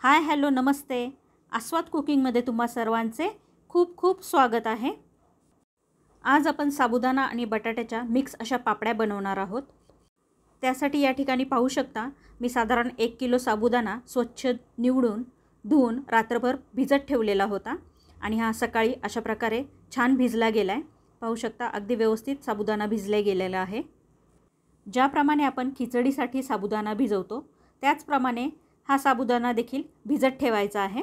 Hi hello नमस्ते. आस्वाद कुकिंगमध्ये तुम्हा सर्वांचे खूप खूप स्वागत आहे. आज आपण साबुदाणा आणि बटाट्याच्या मिक्स अशा पापड्या बनवणार आहोत. त्यासाठी या ठिकाणी पाहू शकता मी साधारण 1 किलो साबुदाणा स्वच्छ निवडून धुवून रात्रभर भिजत ठेवलेला होता आणि हा सकाळी अशा प्रकारे छान भिजला गेला आहे. पाहू शकता अगदी व्यवस्थित साबुदाणा भिजला गेलेला आहे. ज्याप्रमाणे आपण खिचडीसाठी साबुदाणा भिजवतो त्याचप्रमाणे हा साबुदाणा देखील भिजत ठेवायचा आहे.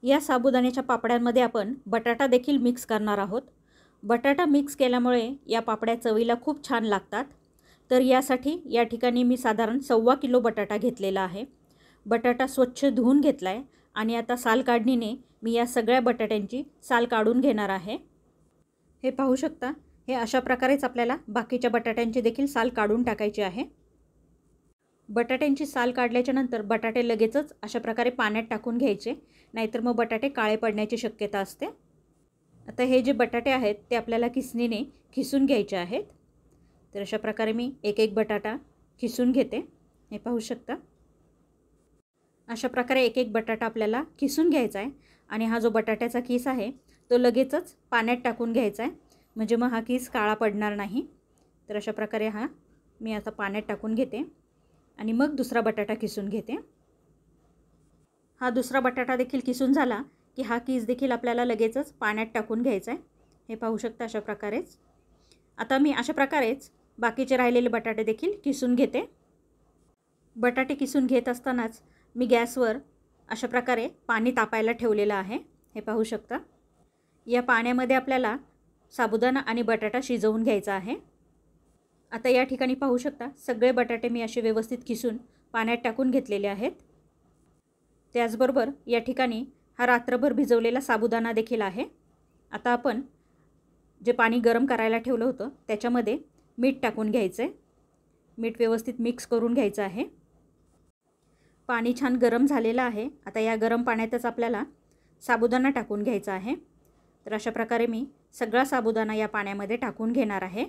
या साबुदाण्याच्या पापड्यांमध्ये आपण बटाटा देखील मिक्स करणार आहोत. बटाटा मिक्स केल्यामुळे या पापड्या चवीला खूप छान लागतात. तर यासाठी या ठिकाणी मी साधारण 1.25 किलो बटाटा घेतलेला आहे. बटाटा स्वच्छ धुवून घेतला आहे आणि आता साल काढणीने मी या सगळ्या बटाट्यांची साल काढून घेणार आहे. हे पाहू शकता हे अशा प्रकारेच आपल्याला बाकीच्या बटाट्यांची देखील साल काढून टाकायची आहे. बटाट्यांची साल काढल्याच्या नंतर बटाटे लगेचच अशा प्रकारे पाण्यात टाकून घ्यायचे, नाहीतर मग बटाटे काळे पडण्याची शक्यता असते. आता हे जे बटाटे आहेत ते आपल्याला किसणीने खिसून घ्यायचे आहेत. तर अशा प्रकारे मी एक एक बटाटा खिसून घेते. हे पाहू शकता अशा प्रकारे एक एक बटाटा आपल्याला खिसून घ्यायचा आहे आणि हा जो बटाट्याचा किस आहे तो लगेचच पाण्यात टाकून घ्यायचा आहे, म्हणजे मग हा किस काळा पडणार नाही. तर अशा प्रकारे हा मी आता पाण्यात टाकून घेते आणि मग दुसरा बटाटा किसून घेते. हा दुसरा बटाटा देखील किसून झाला की हा किस देखील आपल्याला लगेचच पाण्यात टाकून घ्यायचा आहे. हे पाहू शकता अशा प्रकारेच. आता मी अशा प्रकारेच बाकीचे राहिलेले बटाटे देखील किसून घेते. बटाटे किसून घेत असतानाच मी गॅसवर अशा प्रकारे पाणी तापायला ठेवलेलं आहे. हे पाहू शकता. या पाण्यामध्ये आपल्याला साबुदाणा आणि बटाटा शिजवून घ्यायचा आहे. आता या ठिकाणी पाहू शकता सगळे बटाटे मी असे व्यवस्थित किसून पाण्यात टाकून घेतलेले आहेत. त्याचबरोबर या ठिकाणी हा रात्रभर भिजवलेला साबुदाणा देखील आहे. आता आपण जे पाणी गरम करायला ठेवलं होतं त्याच्यामध्ये मीठ टाकून घ्यायचं आहे. मीठ व्यवस्थित मिक्स करून घ्यायचं आहे. पाणी छान गरम झालेलं आहे. आता या गरम पाण्यातच आपल्याला साबुदाणा टाकून घ्यायचा आहे. तर अशा प्रकारे मी सगळा साबुदाणा या पाण्यामध्ये टाकून घेणार आहे.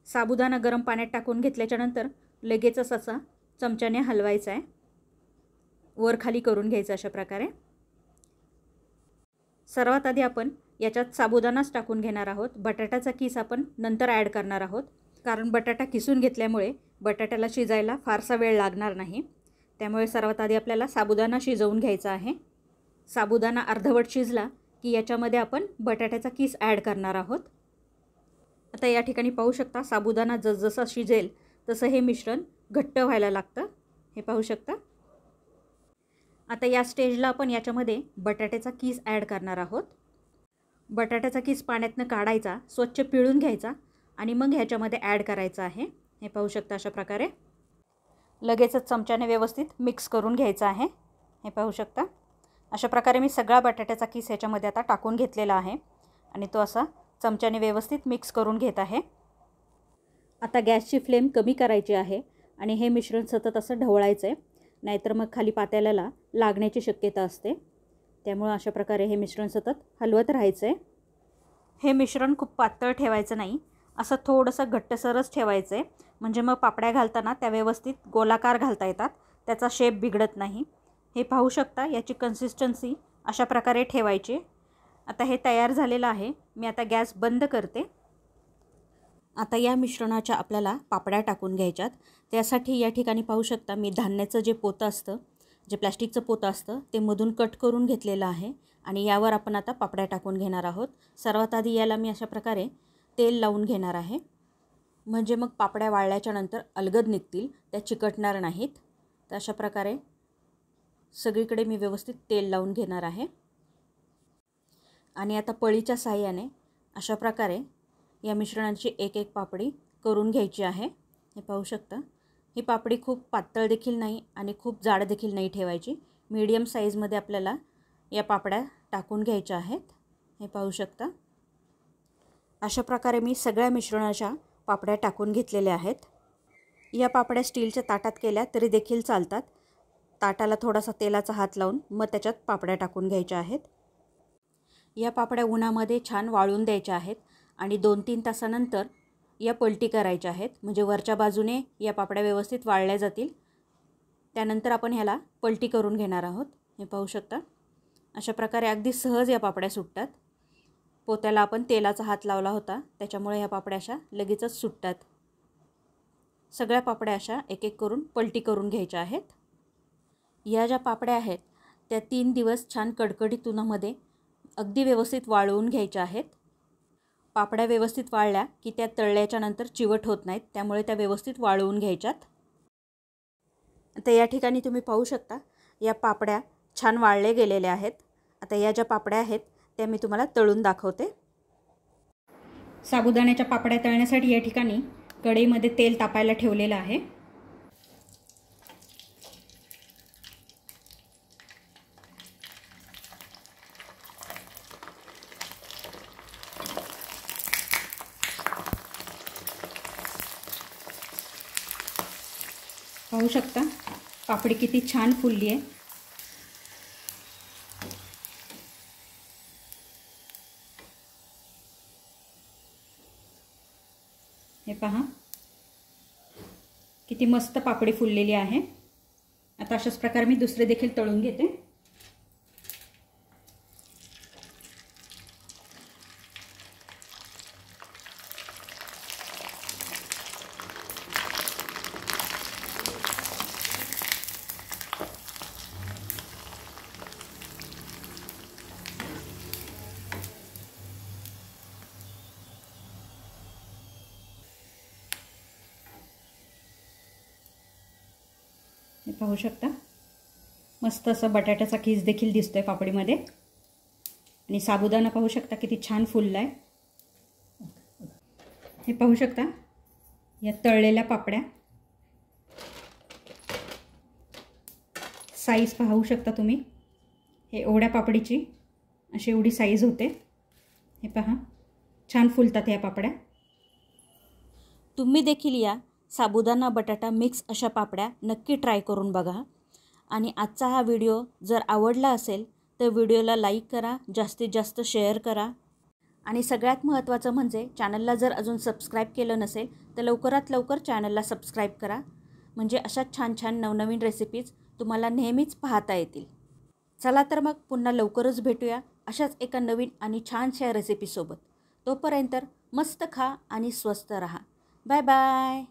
साबुदाणा गरम पाण्यात टाकून घेतल्याच्या नंतर लगेचच असा चमच्याने हलवायचा आहे. वर खाली करून घ्यायचं अशा प्रकारे. सर्वात आधी आपण याच्यात साबुदाणाच टाकून घेणार आहोत. बटाट्याचा किस आपण नंतर ॲड करणार आहोत, कारण बटाटा किसून घेतल्यामुळे बटाट्याला शिजायला फारसा वेळ लागणार नाही. त्यामुळे सर्वात आधी आपल्याला साबुदाणा शिजवून घ्यायचा आहे. साबुदाणा अर्धवट शिजला की याच्यामध्ये आपण बटाट्याचा किस ॲड करणार आहोत. आता या ठिकाणी पाहू शकता साबुदाणा जसजसा शिजेल तसं हे मिश्रण घट्ट व्हायला लागतं. हे पाहू शकता. आता या स्टेजला आपण याच्यामध्ये बटाट्याचा किस ॲड करणार आहोत. बटाट्याचा किस पाण्यातनं काढायचा, स्वच्छ पिळून घ्यायचा आणि मग ह्याच्यामध्ये ॲड करायचा आहे. हे पाहू शकता अशा प्रकारे. लगेचच चमच्याने व्यवस्थित मिक्स करून घ्यायचं आहे. हे पाहू शकता अशा प्रकारे मी सगळा बटाट्याचा किस ह्याच्यामध्ये आता टाकून घेतलेला आहे आणि तो असा चमच्याने व्यवस्थित मिक्स करून घेत आहे. आता गॅसची फ्लेम कमी करायची आहे आणि हे मिश्रण सतत असं ढवळायचं आहे, नाहीतर मग खाली पातेल्याला लागण्याची शक्यता असते. त्यामुळे अशा प्रकारे हे मिश्रण सतत हलवत राहायचं आहे. हे मिश्रण खूप पातळ ठेवायचं नाही, असं थोडंसं घट्टसरच ठेवायचं आहे, म्हणजे मग पापड्या घालताना त्या व्यवस्थित गोलाकार घालता येतात, त्याचा शेप बिघडत नाही. हे पाहू शकता याची कन्सिस्टन्सी अशा प्रकारे ठेवायची. आता हे तयार झालेलं आहे. मी आता गॅस बंद करते. आता या मिश्रणाच्या आपल्याला पापड्या टाकून घ्यायच्यात. त्यासाठी या ठिकाणी पाहू शकता मी धान्याचं जे पोतं असतं, जे प्लॅस्टिकचं पोतं असतं ते मधून कट करून घेतलेलं आहे आणि यावर आपण आता पापड्या टाकून घेणार आहोत. सर्वात आधी याला मी अशा प्रकारे तेल लावून घेणार आहे, म्हणजे मग पापड्या वाळल्याच्या नंतर अलगद निघतील, त्या चिकटणार नाहीत. तर अशा प्रकारे सगळीकडे मी व्यवस्थित तेल लावून घेणार आहे आणि आता पळीच्या साहाय्याने अशा प्रकारे या मिश्रणाची एक एक पापडी करून घ्यायची आहे. हे पाहू शकता. ही पापडी खूप पातळ देखील नाही आणि खूप जाड देखील नाही ठेवायची. मीडियम साईजमध्ये आपल्याला या पापड्या टाकून घ्यायच्या आहेत. हे पाहू शकता. अशा प्रकारे मी सगळ्या मिश्रणाच्या पापड्या टाकून घेतलेल्या आहेत. या पापड्या स्टीलच्या ताटात केल्या तरी देखील चालतात. ताटाला थोडासा तेलाचा हात लावून मग त्याच्यात पापड्या टाकून घ्यायच्या आहेत. या पापड्या उन्हामध्ये छान वाळून द्यायच्या आहेत आणि 2-3 तासानंतर या पलटी करायच्या आहेत, म्हणजे वरच्या बाजूने या पापड्या व्यवस्थित वाळल्या जातील. त्यानंतर आपण ह्याला पलटी करून घेणार आहोत. हे पाहू शकता, अशा प्रकारे अगदी सहज या पापड्या सुटतात. पोत्याला आपण तेलाचा हात लावला होता, त्याच्यामुळे ह्या पापड्या अशा लगेचच सुटतात. सगळ्या पापड्या अशा एक एक करून पलटी करून घ्यायच्या आहेत. या ज्या पापड्या आहेत त्या 3 दिवस छान कडकडीत उन्हामध्ये अगदी व्यवस्थित वाळवून घ्यायच्या आहेत. पापड्या व्यवस्थित वाळल्या की त्या तळल्याच्या नंतर चिवट होत नाहीत, त्यामुळे त्या व्यवस्थित वाळवून घ्यायच्यात. आता या ठिकाणी तुम्ही पाहू शकता, या पापड्या छान वाळले गेलेल्या आहेत. आता या ज्या पापड्या आहेत त्या मी तुम्हाला तळून दाखवते. साबुदाण्याच्या पापड्या तळण्यासाठी या ठिकाणी कढईमध्ये तेल तापायला ठेवलेलं आहे. पाहू शकता पापडी किती छान फुलली आहे. हे पहा किती मस्त पापडी फुललेली आहे. आता अशाच प्रकारे मी दुसरे देखील तळून घेते. हे पाहू शकता, मस्त असं बटाट्याचा कीस देखील दिसतोय पापडीमध्ये. आणि साबुदाणा पाहू शकता किती छान फुलला आहे. हे पाहू शकता या तळलेल्या पापड्या. साईज पाहू शकता तुम्ही, हे एवढ्या पापडीची अशी एवढी साईज होते. हे पहा छान फुलतात या पापड्या. तुम्ही देखील या साबुदाणा बटाटा मिक्स अशा पापड्या नक्की ट्राय करून बघा. आणि आजचा हा व्हिडिओ जर आवडला असेल तर व्हिडिओला लाईक करा, जास्तीत जास्त शेअर करा. आणि सगळ्यात महत्त्वाचं म्हणजे चॅनलला जर अजून सबस्क्राईब केलं नसेल तर लवकरात लवकर चॅनलला सबस्क्राईब करा, म्हणजे अशा छान छान नवनवीन रेसिपीज तुम्हाला नेहमीच पाहता येतील. चला तर मग पुन्हा लवकरच भेटूया अशाच एका नवीन आणि छानशा रेसिपीसोबत. तोपर्यंत मस्त खा आणि स्वस्त रहा. Bye bye.